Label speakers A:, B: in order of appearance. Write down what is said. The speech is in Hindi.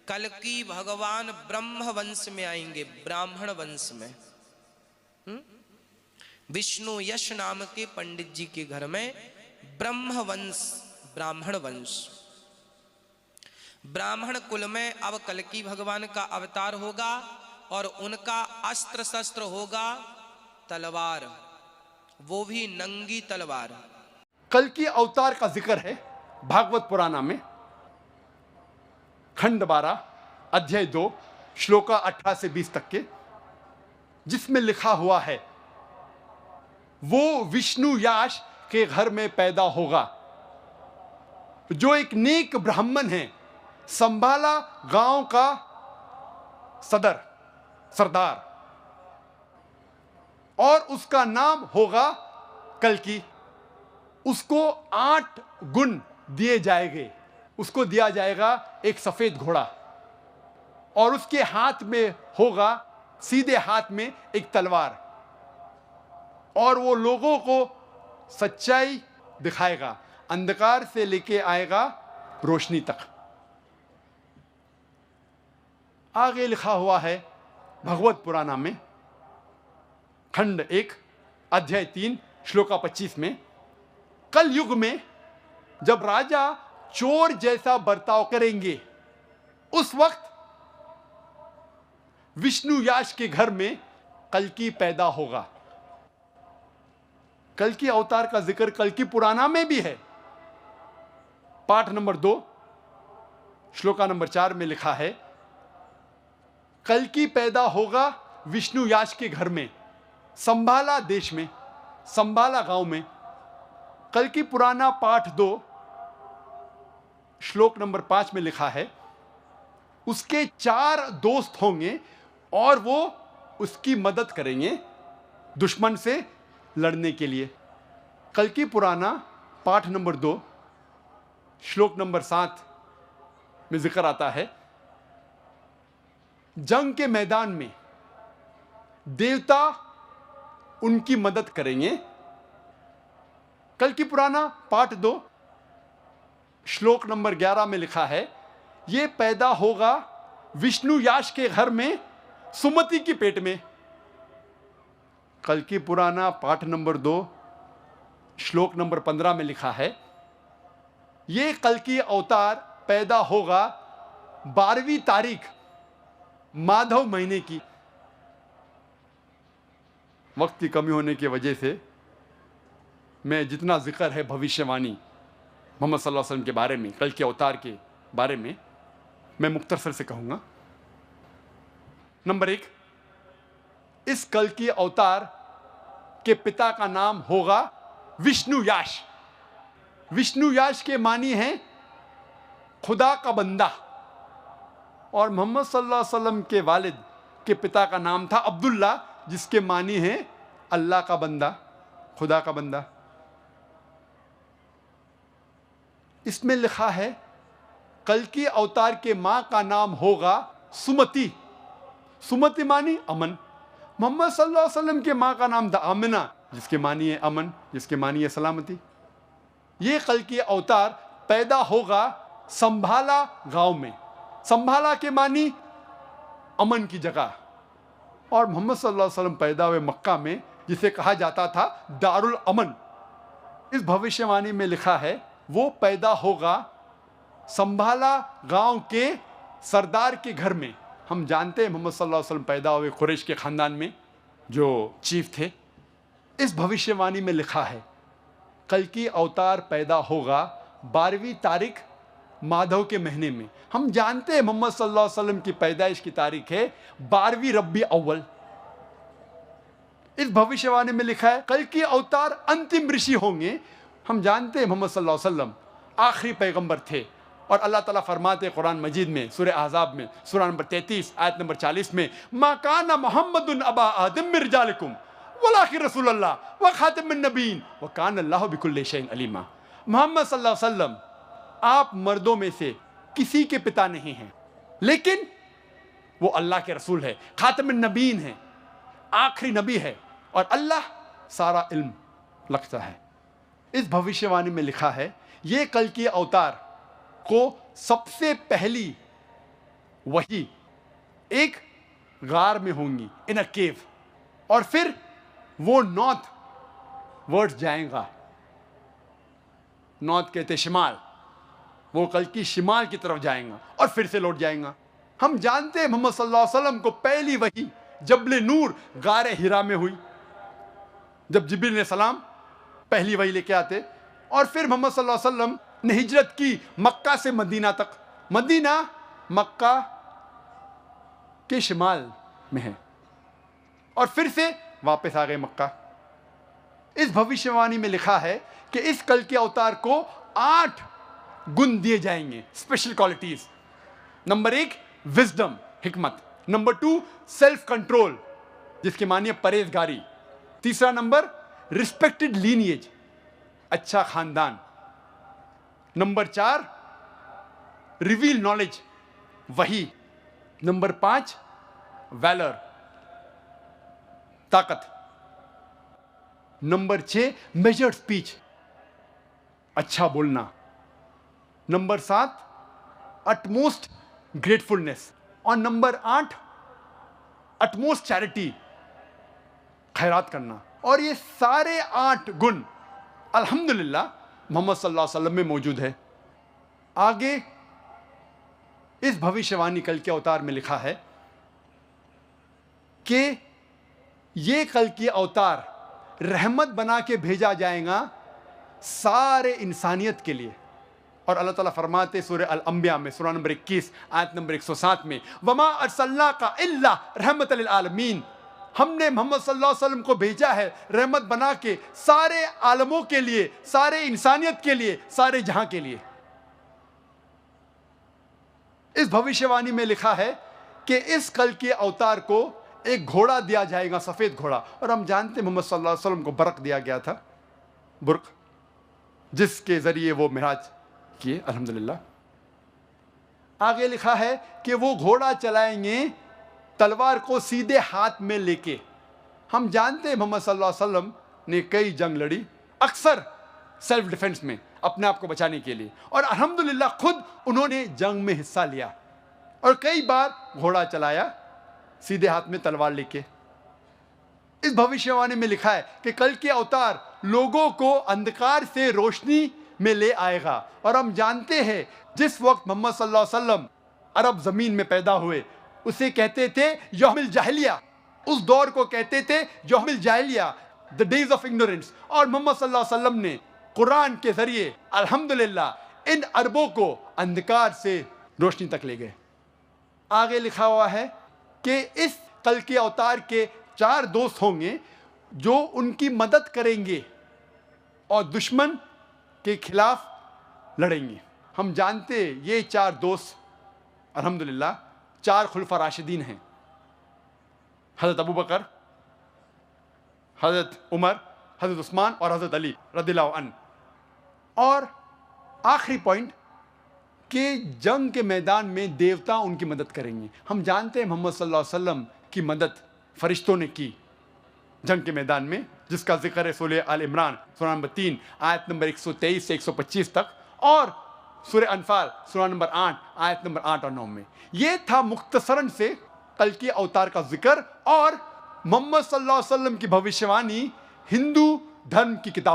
A: कल की भगवान ब्रह्म वंश में आएंगे, ब्राह्मण वंश में। विष्णु यश नाम के पंडित जी के घर में ब्रह्म वंश, ब्राह्मण वंश, ब्राह्मण कुल में अब कल्कि भगवान का अवतार होगा और उनका अस्त्र शस्त्र होगा तलवार, वो भी नंगी तलवार।
B: कल्कि अवतार का जिक्र है भागवत पुराण में, खंड 12 अध्याय 2 श्लोक 18 से 20 तक के, जिसमें लिखा हुआ है वो विष्णु याश के घर में पैदा होगा, जो एक नेक ब्राह्मण है, संभाला गांव का सरदार, और उसका नाम होगा कल्कि। उसको 8 गुण दिए जाएंगे। उसको दिया जाएगा एक सफेद घोड़ा, और उसके हाथ में होगा, सीधे हाथ में एक तलवार, और वो लोगों को सच्चाई दिखाएगा, अंधकार से लेके आएगा रोशनी तक। आगे लिखा हुआ है भगवत पुराण में, खंड 1 अध्याय 3 श्लोक 25 में, कल युग में जब राजा चोर जैसा बर्ताव करेंगे, उस वक्त विष्णु याश के घर में कल्कि पैदा होगा। कल्कि अवतार का जिक्र कल्कि पुराण में भी है। पाठ नंबर 2 श्लोका नंबर 4 में लिखा है, कल्कि पैदा होगा विष्णु याश के घर में, संभाला देश में, संभाला गांव में। कल्कि पुराण पाठ 2 श्लोक नंबर 5 में लिखा है, उसके 4 दोस्त होंगे और वो उसकी मदद करेंगे दुश्मन से लड़ने के लिए। कल्कि पुराण पाठ नंबर 2 श्लोक नंबर 7 में जिक्र आता है, जंग के मैदान में देवता उनकी मदद करेंगे। कल्कि पुराण पाठ 2 श्लोक नंबर 11 में लिखा है, ये पैदा होगा विष्णु याश के घर में, सुमति की पेट में। कल्कि पुराण पाठ नंबर 2 श्लोक नंबर 15 में लिखा है, ये कल्कि अवतार पैदा होगा 12वीं तारीख माधव महीने की। वक्त की कमी होने की वजह से मैं जितना जिक्र है भविष्यवाणी मोहम्मद सल्लल्लाहु अलैहि वसल्लम के बारे में, कल्कि अवतार के बारे में, मैं मुख्तसर से कहूँगा। नंबर 1, इस कल्कि अवतार के पिता का नाम होगा विष्णु याश। विष्णु याश के मानी हैं खुदा का बंदा, और मोहम्मद सल्लल्लाहु अलैहि वसल्लम के वालिद के पिता का नाम था अब्दुल्ला, जिसके मानी हैं अल्लाह का बंदा, खुदा का बंदा। इसमें लिखा है कल्कि अवतार के मां का नाम होगा सुमति। सुमति मानी अमन। मोहम्मद सल्लल्लाहु अलैहि वसल्लम के मां का नाम था आमिना, जिसके मानी है अमन, जिसके मानी है सलामती। ये कल्कि अवतार पैदा होगा संभाला गांव में। संभाला के मानी अमन की जगह, और मोहम्मद सल्लल्लाहु अलैहि वसल्लम पैदा हुए मक्का में, जिसे कहा जाता था दारुल अमन। इस भविष्यवाणी में लिखा है वो पैदा होगा संभाला गांव के सरदार के घर में। हम जानते हैं मोहम्मद सल्लल्लाहु अलैहि वसल्लम पैदा हुए कुरैश के खानदान में, जो चीफ थे। इस भविष्यवाणी में लिखा है कल्कि अवतार पैदा होगा 12वीं तारीख माधव के महीने में। हम जानते हैं मोहम्मद सल्लल्लाहु अलैहि वसल्लम की पैदाइश की तारीख है 12वीं रब्बी अव्वल। इस भविष्यवाणी में लिखा है कल्कि अवतार अंतिम ऋषि होंगे। हम जानते हैं मोहम्मद सल्लल्लाहु अलैहि वसल्लम आखिरी पैगंबर थे, और अल्लाह ताला फरमाते कुरान मजीद में सूरह अहज़ाब में सूरह नंबर 33 आयत नंबर 40 में, मा काना मुहम्मदुन अबा आदम मिन रिजालिकुम वलाकिन रसूलुल्लाह व खातिमुन नबीन व काना अल्लाहु बिकुल्लि शैइन अलीमा। मोहम्मद सल्लल्लाहु अलैहि वसल्लम आप मर्दों में से किसी के पिता नहीं हैं, लेकिन वो अल्लाह के रसूल है, खातिमुन नबीन है, आखिरी नबी है, और अल्लाह सारा इल्म रखता है। इस भविष्यवाणी में लिखा है ये कल्कि अवतार को सबसे पहली वही एक गार में होंगी, इन अ केव, और फिर वो नॉर्थ वर्ड जाएगा। नॉर्थ कहते शिमाल, वो कल की शिमाल की तरफ जाएगा और फिर से लौट जाएगा। हम जानते हैं मोहम्मद सल्लल्लाहु अलैहि वसल्लम को पहली वही जबले नूर गारे हिरा में हुई, जब जिब्रील अलैहिस्सलाम पहली वही लेके आते, और फिर मोहम्मद सल्लल्लाहु अलैहि वसल्लम ने हिजरत की मक्का से मदीना तक। मदीना मक्का के शिमाल में है, और फिर से वापस आ गए मक्का। इस भविष्यवाणी में लिखा है कि इस कल के अवतार को 8 गुण दिए जाएंगे, स्पेशल क्वालिटीज। नंबर 1 विजडम, हिकमत। नंबर 2 सेल्फ कंट्रोल, जिसके मानिए परहेजगारी। तीसरा नंबर रिस्पेक्टेड लीनिएज, अच्छा खानदान। नंबर 4 रिवील नॉलेज, वही। नंबर 5 वैलर, ताकत। नंबर 6 मेजर्ड स्पीच, अच्छा बोलना। नंबर 7 अटमोस्ट ग्रेटफुलनेस, और नंबर 8 अटमोस्ट चैरिटी, खैरात करना। और ये सारे 8 गुण अल्हम्दुलिल्लाह मोहम्मद सल्लल्लाहु अलैहि वसल्लम में मौजूद है। आगे इस भविष्यवाणी कल के अवतार में लिखा है कि ये कल की अवतार रहमत बना के भेजा जाएगा सारे इंसानियत के लिए। और अल्लाह ताला फरमाते सूरह अल अंबिया में, सूरह नंबर 21 आयत नंबर 107 में, वमा अरसलनाका इल्ला रहमतल लिल आलमीन, हमने मोहम्मद सल्लल्लाहु अलैहि वसल्लम को भेजा है रहमत बना के सारे आलमों के लिए, सारे इंसानियत के लिए, सारे जहां के लिए। इस भविष्यवाणी में लिखा है कि इस कल के अवतार को एक घोड़ा दिया जाएगा, सफेद घोड़ा। और हम जानते हैं मोहम्मद सल्लल्लाहु अलैहि वसल्लम को बरक दिया गया था, बुर्क, जिसके जरिए वो मिराज किए, अल्हम्दुलिल्लाह। आगे लिखा है कि वो घोड़ा चलाएंगे तलवार को सीधे हाथ में लेके। हम जानते हैं मोहम्मद सल्लल्लाहु अलैहि वसल्लम ने कई जंग लड़ी, अक्सर सेल्फ डिफेंस में, अपने आप को बचाने के लिए, और अल्हम्दुलिल्लाह खुद उन्होंने जंग में हिस्सा लिया और कई बार घोड़ा चलाया सीधे हाथ में तलवार लेके। इस भविष्यवाणी में लिखा है कि कल के अवतार लोगों को अंधकार से रोशनी में ले आएगा। और हम जानते हैं जिस वक्त मोहम्मद सल्लल्लाहु अलैहि वसल्लम अरब जमीन में पैदा हुए उसे कहते थे यौमिल जाहिलिया, उस दौर को कहते थे यौमिल जाहिलिया, द डेज ऑफ इग्नोरेंस। और मोहम्मद सल्लल्लाहु अलैहि वसल्लम ने कुरान के जरिए अल्हम्दुलिल्लाह इन अरबों को अंधकार से रोशनी तक ले गए। आगे लिखा हुआ है कि इस कल के अवतार के 4 दोस्त होंगे जो उनकी मदद करेंगे और दुश्मन के खिलाफ लड़ेंगे। हम जानते ये 4 दोस्त अल्हम्दुलिल्लाह 4 खुलफा राशिदीन हैं, हज़रत अबू बकर, हज़रत उमर, हज़रत उस्मान और हज़रत अली रज़ियल्लाहु अन्हु। और आखिरी पॉइंट कि जंग के मैदान में देवता उनकी मदद करेंगे। हम जानते हैं मोहम्मद सल्लल्लाहु अलैहि वसल्लम की मदद फरिश्तों ने की जंग के मैदान में, जिसका जिक्र है सूरह आल इमरान सूरह नंबर 3 आयत नंबर 123 से 125 तक, और सूरह अनफाल सूरह नंबर 8 आयत नंबर 8 और 9 में। ये था मुख्तसरन से कल के अवतार का जिक्र और मोहम्मद सल्लल्लाहु अलैहि वसल्लम की भविष्यवाणी हिंदू धर्म की किताब।